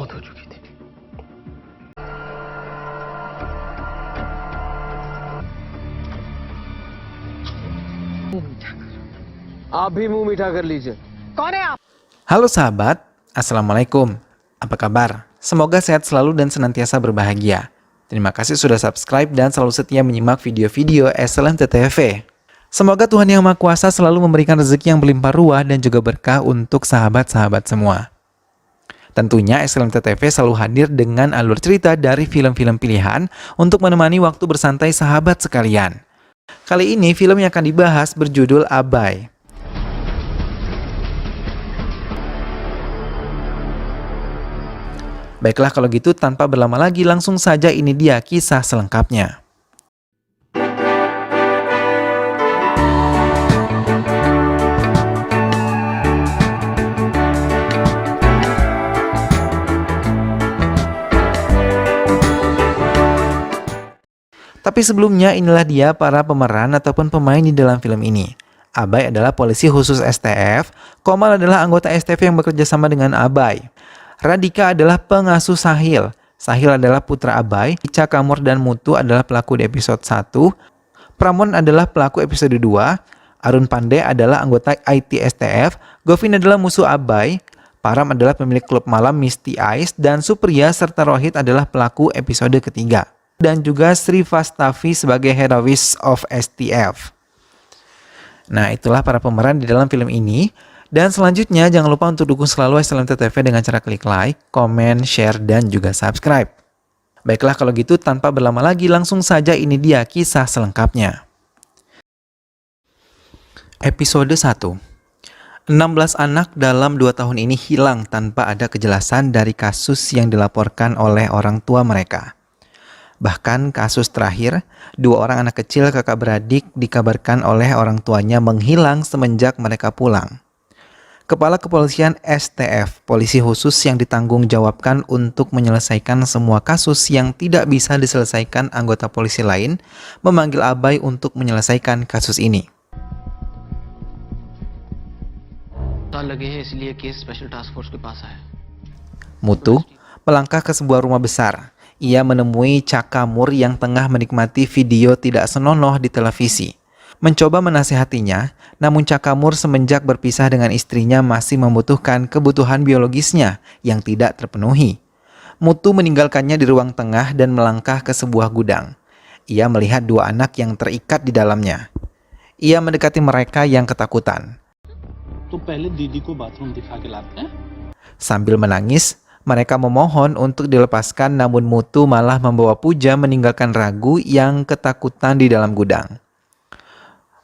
मौत हो चुकी थी। आप भी मुंह मीठा कर लीजिए। कौन है आप? Halo sahabat, Assalamualaikum. Apa kabar? Semoga sehat selalu dan senantiasa berbahagia. Terima kasih sudah subscribe dan selalu setia menyimak video-video SLMT TV. Semoga Tuhan Yang Maha Kuasa selalu memberikan rezeki yang berlimpah ruah dan juga berkah untuk sahabat-sahabat semua. Tentunya SLMT TV selalu hadir dengan alur cerita dari film-film pilihan untuk menemani waktu bersantai sahabat sekalian. Kali ini film yang akan dibahas berjudul Abai. Baiklah kalau gitu tanpa berlama lagi langsung saja ini dia kisah selengkapnya. Tapi sebelumnya inilah dia para pemeran ataupun pemain di dalam film ini. Abai adalah polisi khusus STF, Komal adalah anggota STF yang bekerja sama dengan Abai. Radika adalah pengasuh Sahil. Sahil adalah putra Abai. Cakamur dan Mutu adalah pelaku di episode 1. Pramon adalah pelaku episode 2. Arun Pandey adalah anggota IT STF. Govin adalah musuh Abai. Param adalah pemilik klub malam Misty Ice. Dan Supriya serta Rohit adalah pelaku episode ketiga. Dan juga Sri Vastavi sebagai Heroes of STF. Nah, itulah para pemeran di dalam film ini. Dan selanjutnya jangan lupa untuk dukung selalu SLMT TV dengan cara klik like, komen, share, dan juga subscribe. Baiklah kalau gitu tanpa berlama lagi langsung saja ini dia kisah selengkapnya. Episode 1. 16 anak dalam 2 tahun ini hilang tanpa ada kejelasan dari kasus yang dilaporkan oleh orang tua mereka. Bahkan kasus terakhir, 2 orang anak kecil kakak beradik dikabarkan oleh orang tuanya menghilang semenjak mereka pulang. Kepala Kepolisian STF, polisi khusus yang ditanggung jawabkan untuk menyelesaikan semua kasus yang tidak bisa diselesaikan anggota polisi lain, memanggil Abai untuk menyelesaikan kasus ini. Mutu melangkah ke sebuah rumah besar. Ia menemui Cakamur yang tengah menikmati video tidak senonoh di televisi. Mencoba menasihatinya, namun Cakamur semenjak berpisah dengan istrinya masih membutuhkan kebutuhan biologisnya yang tidak terpenuhi. Mutu meninggalkannya di ruang tengah dan melangkah ke sebuah gudang. Ia melihat 2 anak yang terikat di dalamnya. Ia mendekati mereka yang ketakutan. Sambil menangis, mereka memohon untuk dilepaskan, namun Mutu malah membawa Puja meninggalkan Ragu yang ketakutan di dalam gudang.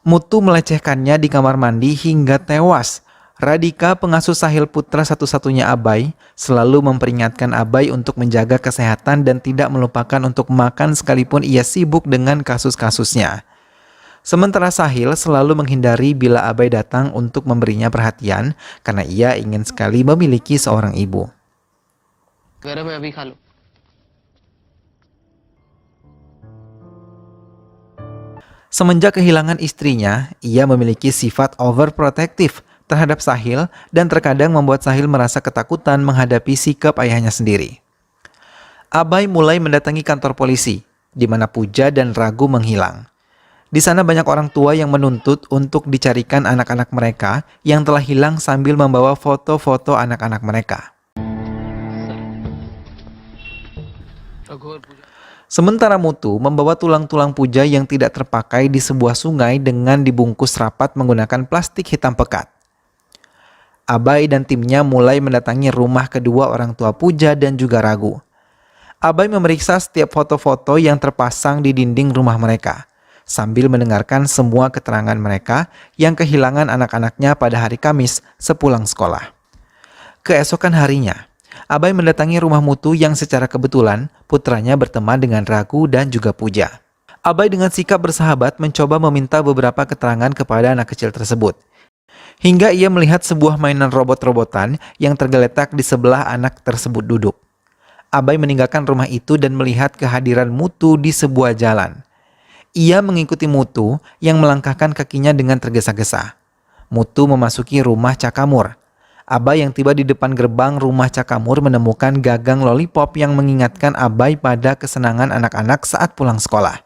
Mutu melecehkannya di kamar mandi hingga tewas. Radika, pengasuh Sahil putra satu-satunya Abai, selalu memperingatkan Abai untuk menjaga kesehatan dan tidak melupakan untuk makan sekalipun ia sibuk dengan kasus-kasusnya. Sementara Sahil selalu menghindari bila Abai datang untuk memberinya perhatian karena ia ingin sekali memiliki seorang ibu. Semenjak kehilangan istrinya, ia memiliki sifat overprotective terhadap Sahil dan terkadang membuat Sahil merasa ketakutan menghadapi sikap ayahnya sendiri. Abai mulai mendatangi kantor polisi, di mana Puja dan Ragu menghilang. Di sana banyak orang tua yang menuntut untuk dicarikan anak-anak mereka yang telah hilang sambil membawa foto-foto anak-anak mereka. Sementara Mutu membawa tulang-tulang Puja yang tidak terpakai di sebuah sungai dengan dibungkus rapat menggunakan plastik hitam pekat. Abai dan timnya mulai mendatangi rumah kedua orang tua Puja dan juga Ragu. Abai memeriksa setiap foto-foto yang terpasang di dinding rumah mereka, sambil mendengarkan semua keterangan mereka yang kehilangan anak-anaknya pada hari Kamis sepulang sekolah. Keesokan harinya, Abai mendatangi rumah Mutu yang secara kebetulan putranya berteman dengan Ragu dan juga Puja. Abai dengan sikap bersahabat mencoba meminta beberapa keterangan kepada anak kecil tersebut. Hingga ia melihat sebuah mainan robot-robotan yang tergeletak di sebelah anak tersebut duduk. Abai meninggalkan rumah itu dan melihat kehadiran Mutu di sebuah jalan. Ia mengikuti Mutu yang melangkahkan kakinya dengan tergesa-gesa. Mutu memasuki rumah Cakamur. Abai yang tiba di depan gerbang rumah Cakamur menemukan gagang lollipop yang mengingatkan Abai pada kesenangan anak-anak saat pulang sekolah.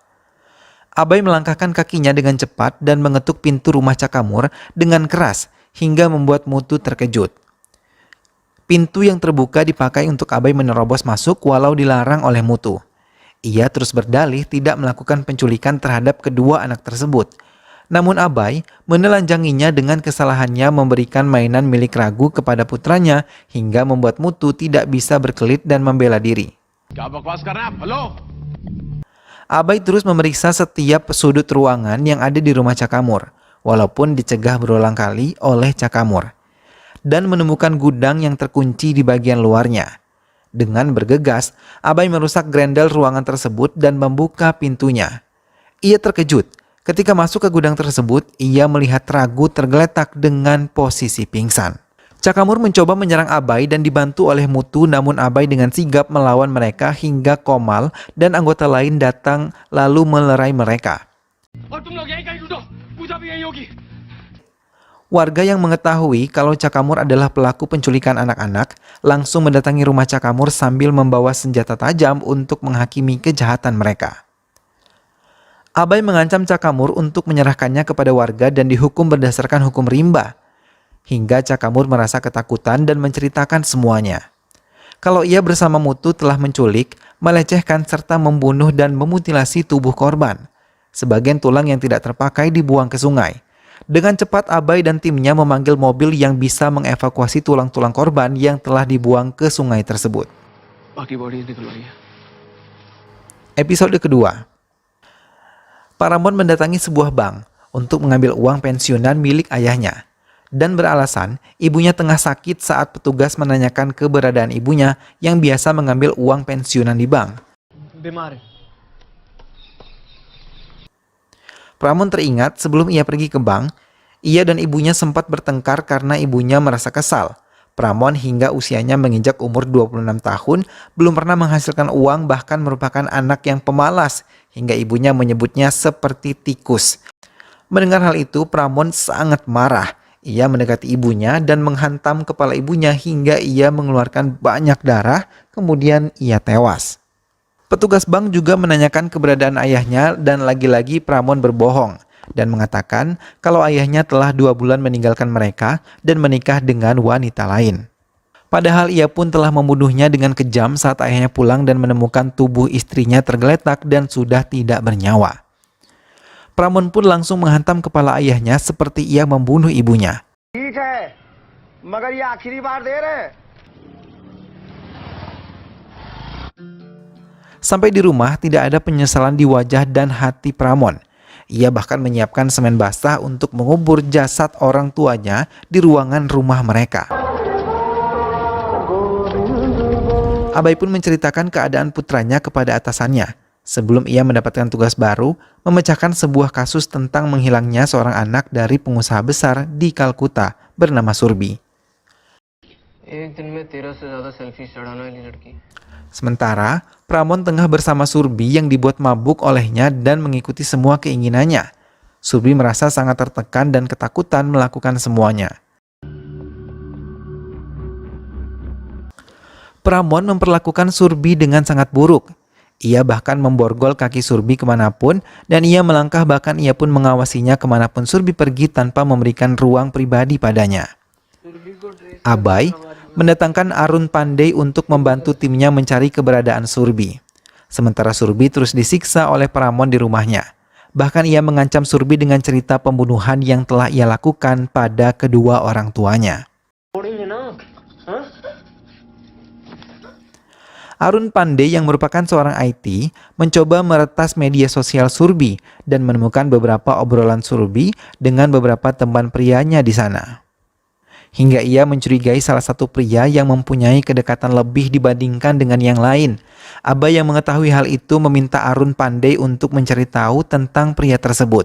Abai melangkahkan kakinya dengan cepat dan mengetuk pintu rumah Cakamur dengan keras hingga membuat Mutu terkejut. Pintu yang terbuka dipakai untuk Abai menerobos masuk walau dilarang oleh Mutu. Ia terus berdalih tidak melakukan penculikan terhadap kedua anak tersebut. Namun Abai menelanjanginya dengan kesalahannya memberikan mainan milik Ragu kepada putranya hingga membuat Mutu tidak bisa berkelit dan membela diri. Abai terus memeriksa setiap sudut ruangan yang ada di rumah Cakamur, walaupun dicegah berulang kali oleh Cakamur, dan menemukan gudang yang terkunci di bagian luarnya. Dengan bergegas, Abai merusak grendel ruangan tersebut dan membuka pintunya. Ia terkejut. Ketika masuk ke gudang tersebut, ia melihat Ragu tergeletak dengan posisi pingsan. Cakamur mencoba menyerang Abai dan dibantu oleh Mutu, namun Abai dengan sigap melawan mereka hingga Komal dan anggota lain datang lalu melerai mereka. Warga yang mengetahui kalau Cakamur adalah pelaku penculikan anak-anak langsung mendatangi rumah Cakamur sambil membawa senjata tajam untuk menghakimi kejahatan mereka. Abai mengancam Cakamur untuk menyerahkannya kepada warga dan dihukum berdasarkan hukum rimba. Hingga Cakamur merasa ketakutan dan menceritakan semuanya. Kalau ia bersama Mutu telah menculik, melecehkan serta membunuh dan memutilasi tubuh korban. Sebagian tulang yang tidak terpakai dibuang ke sungai. Dengan cepat Abai dan timnya memanggil mobil yang bisa mengevakuasi tulang-tulang korban yang telah dibuang ke sungai tersebut. Episode kedua. Paramon mendatangi sebuah bank untuk mengambil uang pensiunan milik ayahnya. Dan beralasan ibunya tengah sakit saat petugas menanyakan keberadaan ibunya yang biasa mengambil uang pensiunan di bank. Pramon teringat sebelum ia pergi ke bank, ia dan ibunya sempat bertengkar karena ibunya merasa kesal. Pramon hingga usianya menginjak umur 26 tahun belum pernah menghasilkan uang, bahkan merupakan anak yang pemalas hingga ibunya menyebutnya seperti tikus. Mendengar hal itu, Pramon sangat marah. Ia mendekati ibunya dan menghantam kepala ibunya hingga ia mengeluarkan banyak darah, kemudian ia tewas. Petugas bank juga menanyakan keberadaan ayahnya dan lagi-lagi Pramon berbohong dan mengatakan kalau ayahnya telah 2 bulan meninggalkan mereka dan menikah dengan wanita lain. Padahal ia pun telah membunuhnya dengan kejam saat ayahnya pulang dan menemukan tubuh istrinya tergeletak dan sudah tidak bernyawa. Pramon pun langsung menghantam kepala ayahnya seperti ia membunuh ibunya. Sampai di rumah tidak ada penyesalan di wajah dan hati Pramon. Ia bahkan menyiapkan semen basah untuk mengubur jasad orang tuanya di ruangan rumah mereka. Abai pun menceritakan keadaan putranya kepada atasannya. Sebelum ia mendapatkan tugas baru, memecahkan sebuah kasus tentang menghilangnya seorang anak dari pengusaha besar di Kalkuta bernama Surbi. Sementara, Pramon tengah bersama Surbi yang dibuat mabuk olehnya dan mengikuti semua keinginannya. Surbi merasa sangat tertekan dan ketakutan melakukan semuanya. Pramon memperlakukan Surbi dengan sangat buruk. Ia bahkan memborgol kaki Surbi kemanapun dan ia melangkah, bahkan ia pun mengawasinya kemanapun Surbi pergi tanpa memberikan ruang pribadi padanya. Abai mendatangkan Arun Pandey untuk membantu timnya mencari keberadaan Surbi. Sementara Surbi terus disiksa oleh Pramon di rumahnya. Bahkan ia mengancam Surbi dengan cerita pembunuhan yang telah ia lakukan pada kedua orang tuanya. Arun Pandey yang merupakan seorang IT mencoba meretas media sosial Surbi dan menemukan beberapa obrolan Surbi dengan beberapa teman prianya di sana. Hingga ia mencurigai salah satu pria yang mempunyai kedekatan lebih dibandingkan dengan yang lain. Abai yang mengetahui hal itu meminta Arun Pandey untuk mencari tahu tentang pria tersebut.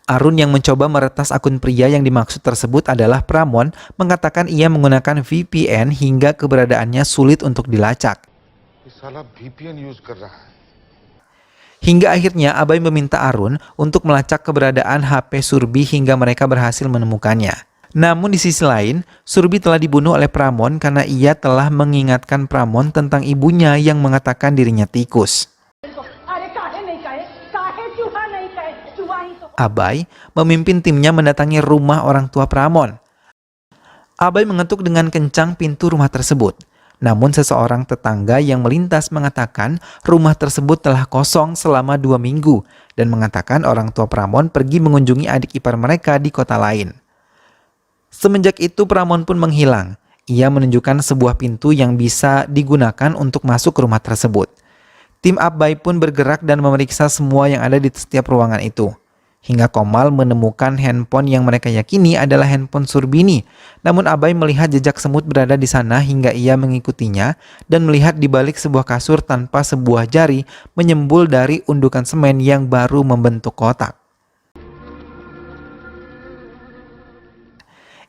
Arun yang mencoba meretas akun pria yang dimaksud tersebut adalah Pramon mengatakan ia menggunakan VPN hingga keberadaannya sulit untuk dilacak. Hingga akhirnya Abai meminta Arun untuk melacak keberadaan HP Surbi hingga mereka berhasil menemukannya. Namun di sisi lain, Surbi telah dibunuh oleh Pramon karena ia telah mengingatkan Pramon tentang ibunya yang mengatakan dirinya tikus. Abai memimpin timnya mendatangi rumah orang tua Pramon. Abai mengetuk dengan kencang pintu rumah tersebut. Namun seseorang tetangga yang melintas mengatakan rumah tersebut telah kosong selama 2 minggu dan mengatakan orang tua Pramon pergi mengunjungi adik ipar mereka di kota lain. Semenjak itu Pramon pun menghilang. Ia menunjukkan sebuah pintu yang bisa digunakan untuk masuk ke rumah tersebut. Tim Abai pun bergerak dan memeriksa semua yang ada di setiap ruangan itu. Hingga Komal menemukan handphone yang mereka yakini adalah handphone Surbini. Namun Abai melihat jejak semut berada di sana hingga ia mengikutinya dan melihat di balik sebuah kasur tanpa sebuah jari menyembul dari undukan semen yang baru membentuk kotak.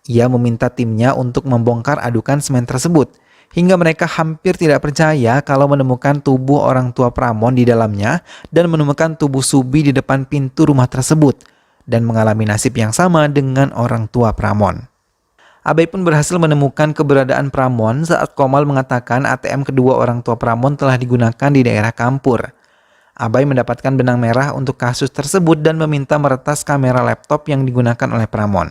Ia meminta timnya untuk membongkar adukan semen tersebut, hingga mereka hampir tidak percaya kalau menemukan tubuh orang tua Pramon di dalamnya dan menemukan tubuh Subi di depan pintu rumah tersebut, dan mengalami nasib yang sama dengan orang tua Pramon. Abai pun berhasil menemukan keberadaan Pramon saat Komal mengatakan ATM kedua orang tua Pramon telah digunakan di daerah Kampur. Abai mendapatkan benang merah untuk kasus tersebut dan meminta meretas kamera laptop yang digunakan oleh Pramon.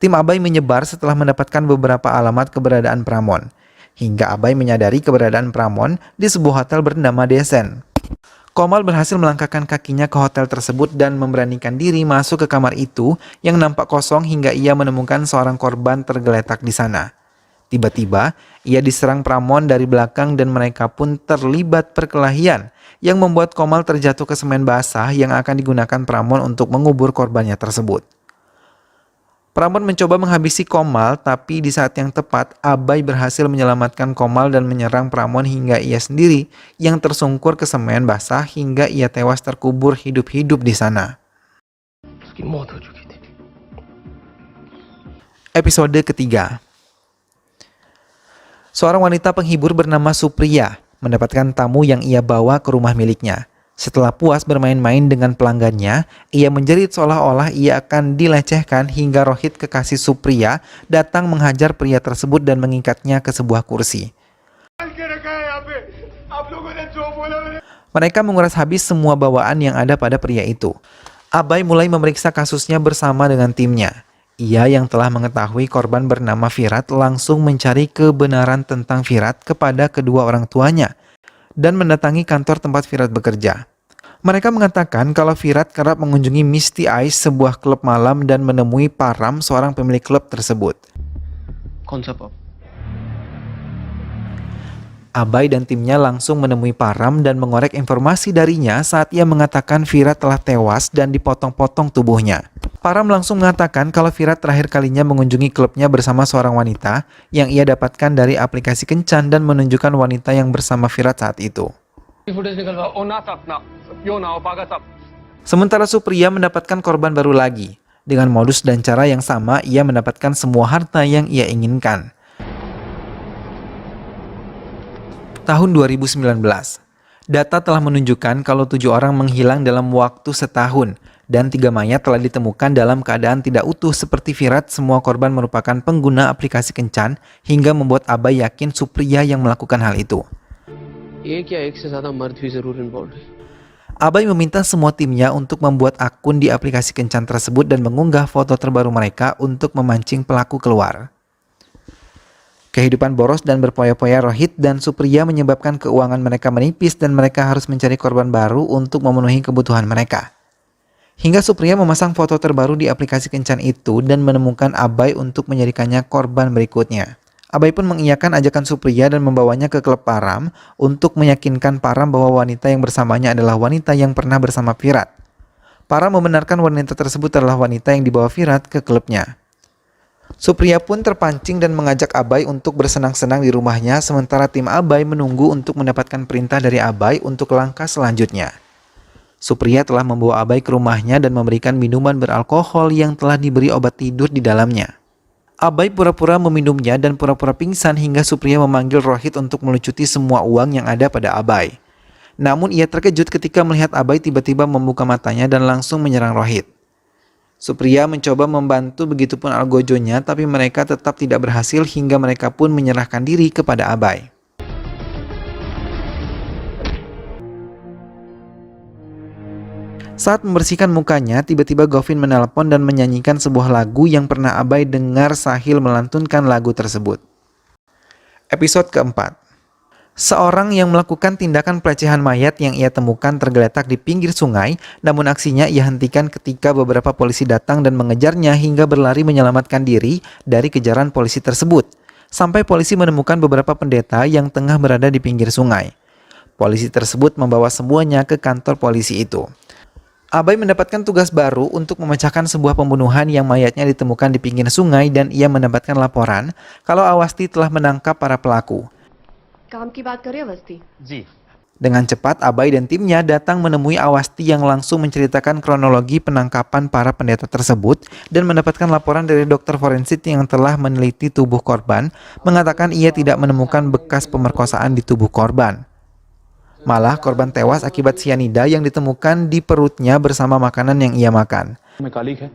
Tim Abai menyebar setelah mendapatkan beberapa alamat keberadaan Pramon, hingga Abai menyadari keberadaan Pramon di sebuah hotel bernama Desen. Komal berhasil melangkahkan kakinya ke hotel tersebut dan memberanikan diri masuk ke kamar itu yang nampak kosong hingga ia menemukan seorang korban tergeletak di sana. Tiba-tiba, ia diserang Pramon dari belakang dan mereka pun terlibat perkelahian yang membuat Komal terjatuh ke semen basah yang akan digunakan Pramon untuk mengubur korbannya tersebut. Pramon mencoba menghabisi Komal, tapi di saat yang tepat, Abai berhasil menyelamatkan Komal dan menyerang Pramon hingga ia sendiri yang tersungkur ke semen basah hingga ia tewas terkubur hidup-hidup di sana. Episode ketiga. Seorang wanita penghibur bernama Supriya mendapatkan tamu yang ia bawa ke rumah miliknya. Setelah puas bermain-main dengan pelanggannya, ia menjerit seolah-olah ia akan dilecehkan hingga Rohit kekasih Supriya datang menghajar pria tersebut dan mengikatnya ke sebuah kursi. Mereka menguras habis semua bawaan yang ada pada pria itu. Abai mulai memeriksa kasusnya bersama dengan timnya. Ia yang telah mengetahui korban bernama Virat langsung mencari kebenaran tentang Virat kepada kedua orang tuanya dan mendatangi kantor tempat Virat bekerja. Mereka mengatakan kalau Virat kerap mengunjungi Misty Eyes, sebuah klub malam, dan menemui Param, seorang pemilik klub tersebut. Abai dan timnya langsung menemui Param dan mengorek informasi darinya saat ia mengatakan Virat telah tewas dan dipotong-potong tubuhnya. Param langsung mengatakan kalau Virat terakhir kalinya mengunjungi klubnya bersama seorang wanita yang ia dapatkan dari aplikasi kencan dan menunjukkan wanita yang bersama Virat saat itu. Sementara Supriya mendapatkan korban baru lagi. Dengan modus dan cara yang sama, ia mendapatkan semua harta yang ia inginkan. Tahun 2019, data telah menunjukkan kalau 7 orang menghilang dalam waktu setahun dan 3 mayat telah ditemukan dalam keadaan tidak utuh seperti Virat. Semua korban merupakan pengguna aplikasi kencan hingga membuat Abai yakin Supriya yang melakukan hal itu. Abai meminta semua timnya untuk membuat akun di aplikasi kencan tersebut dan mengunggah foto terbaru mereka untuk memancing pelaku keluar. Kehidupan boros dan berpoya-poya Rohit dan Supriya menyebabkan keuangan mereka menipis dan mereka harus mencari korban baru untuk memenuhi kebutuhan mereka. Hingga Supriya memasang foto terbaru di aplikasi kencan itu dan menemukan Abai untuk menjadikannya korban berikutnya. Abai pun mengiyakan ajakan Supriya dan membawanya ke klub Param untuk meyakinkan Param bahwa wanita yang bersamanya adalah wanita yang pernah bersama Virat. Param membenarkan wanita tersebut adalah wanita yang dibawa Virat ke klubnya. Supriya pun terpancing dan mengajak Abai untuk bersenang-senang di rumahnya sementara tim Abai menunggu untuk mendapatkan perintah dari Abai untuk langkah selanjutnya. Supriya telah membawa Abai ke rumahnya dan memberikan minuman beralkohol yang telah diberi obat tidur di dalamnya. Abai pura-pura meminumnya dan pura-pura pingsan hingga Supriya memanggil Rohit untuk melucuti semua uang yang ada pada Abai. Namun ia terkejut ketika melihat Abai tiba-tiba membuka matanya dan langsung menyerang Rohit. Supriya mencoba membantu begitupun algojonya, tapi mereka tetap tidak berhasil hingga mereka pun menyerahkan diri kepada Abhay. Saat membersihkan mukanya, tiba-tiba Govin menelpon dan menyanyikan sebuah lagu yang pernah Abhay dengar Sahil melantunkan lagu tersebut. Episode keempat. Seorang yang melakukan tindakan pelecehan mayat yang ia temukan tergeletak di pinggir sungai, namun aksinya ia hentikan ketika beberapa polisi datang dan mengejarnya hingga berlari menyelamatkan diri dari kejaran polisi tersebut. Sampai polisi menemukan beberapa pendeta yang tengah berada di pinggir sungai. Polisi tersebut membawa semuanya ke kantor polisi itu. Abhay mendapatkan tugas baru untuk memecahkan sebuah pembunuhan yang mayatnya ditemukan di pinggir sungai dan ia mendapatkan laporan kalau Awasthi telah menangkap para pelaku. काम की बात करें अवस्थी ji Dengan cepat, Abhay dan timnya datang menemui Awasthi yang langsung menceritakan kronologi penangkapan para pendeta tersebut dan mendapatkan laporan dari dokter forensik yang telah meneliti tubuh korban, mengatakan ia tidak menemukan bekas pemerkosaan di tubuh korban. Malah, korban tewas akibat sianida yang ditemukan di perutnya bersama makanan yang ia makan. में कालिक है,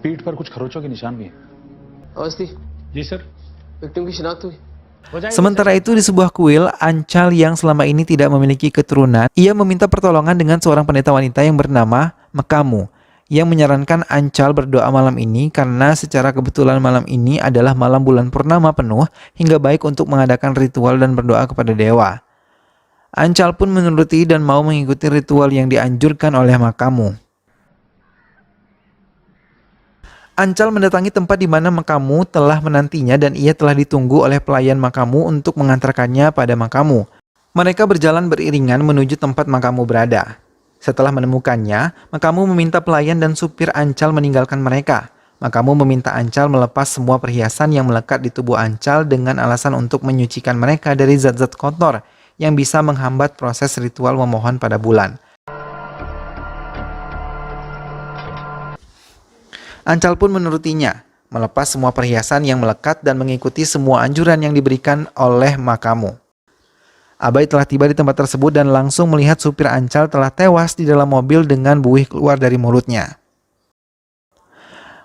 पीठ पर कुछ खरोचों के निशान भी हैं। अवस्थी जी सर। विक्टिम की शिनाख्त हुई Sementara itu di sebuah kuil, Anchal yang selama ini tidak memiliki keturunan, ia meminta pertolongan dengan seorang pendeta wanita yang bernama Mekamu, yang menyarankan Anchal berdoa malam ini karena secara kebetulan malam ini adalah malam bulan purnama penuh hingga baik untuk mengadakan ritual dan berdoa kepada dewa. Anchal pun menuruti dan mau mengikuti ritual yang dianjurkan oleh Mekamu. Anchal mendatangi tempat di mana Mekamu telah menantinya dan ia telah ditunggu oleh pelayan Mekamu untuk mengantarkannya pada Mekamu. Mereka berjalan beriringan menuju tempat Mekamu berada. Setelah menemukannya, Mekamu meminta pelayan dan supir Anchal meninggalkan mereka. Mekamu meminta Anchal melepas semua perhiasan yang melekat di tubuh Anchal dengan alasan untuk menyucikan mereka dari zat-zat kotor yang bisa menghambat proses ritual memohon pada bulan. Anchal pun menurutinya, melepas semua perhiasan yang melekat dan mengikuti semua anjuran yang diberikan oleh Mekamu. Abhay telah tiba di tempat tersebut dan langsung melihat supir Anchal telah tewas di dalam mobil dengan buih keluar dari mulutnya.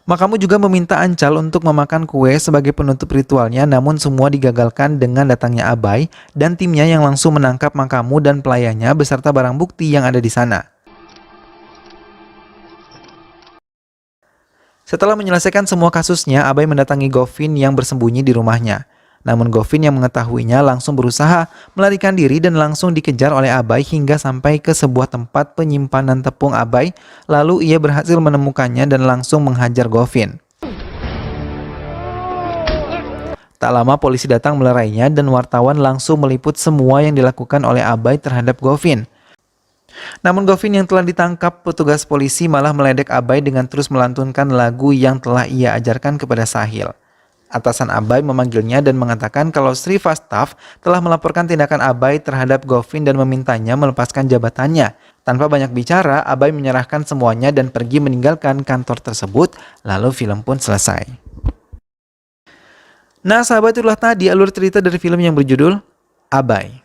Mekamu juga meminta Anchal untuk memakan kue sebagai penutup ritualnya, namun semua digagalkan dengan datangnya Abhay dan timnya yang langsung menangkap Mekamu dan pelayannya beserta barang bukti yang ada di sana. Setelah menyelesaikan semua kasusnya, Abhay mendatangi Govin yang bersembunyi di rumahnya. Namun Govin yang mengetahuinya langsung berusaha melarikan diri dan langsung dikejar oleh Abhay hingga sampai ke sebuah tempat penyimpanan tepung Abhay. Lalu ia berhasil menemukannya dan langsung menghajar Govin. Tak lama polisi datang melerainya dan wartawan langsung meliput semua yang dilakukan oleh Abhay terhadap Govin. Namun Govin yang telah ditangkap petugas polisi malah meledek Abhay dengan terus melantunkan lagu yang telah ia ajarkan kepada Sahil. Atasan Abhay memanggilnya dan mengatakan kalau Srivastav telah melaporkan tindakan Abhay terhadap Govin dan memintanya melepaskan jabatannya. Tanpa banyak bicara, Abhay menyerahkan semuanya dan pergi meninggalkan kantor tersebut, lalu film pun selesai. Nah sahabat, itulah tadi alur cerita dari film yang berjudul Abhay.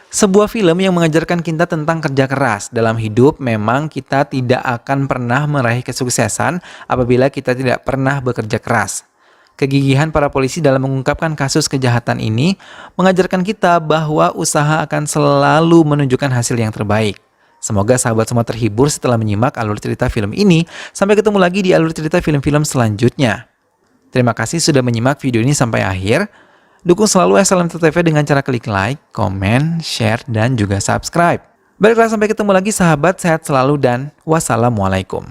Sebuah film yang mengajarkan kita tentang kerja keras. Dalam hidup memang kita tidak akan pernah meraih kesuksesan apabila kita tidak pernah bekerja keras. Kegigihan para polisi dalam mengungkapkan kasus kejahatan ini mengajarkan kita bahwa usaha akan selalu menunjukkan hasil yang terbaik. Semoga sahabat semua terhibur setelah menyimak alur cerita film ini. Sampai ketemu lagi di alur cerita film-film selanjutnya. Terima kasih sudah menyimak video ini sampai akhir. Dukung selalu SLM TV dengan cara klik like, komen, share, dan juga subscribe. Baiklah, sampai ketemu lagi sahabat, sehat selalu dan wassalamualaikum.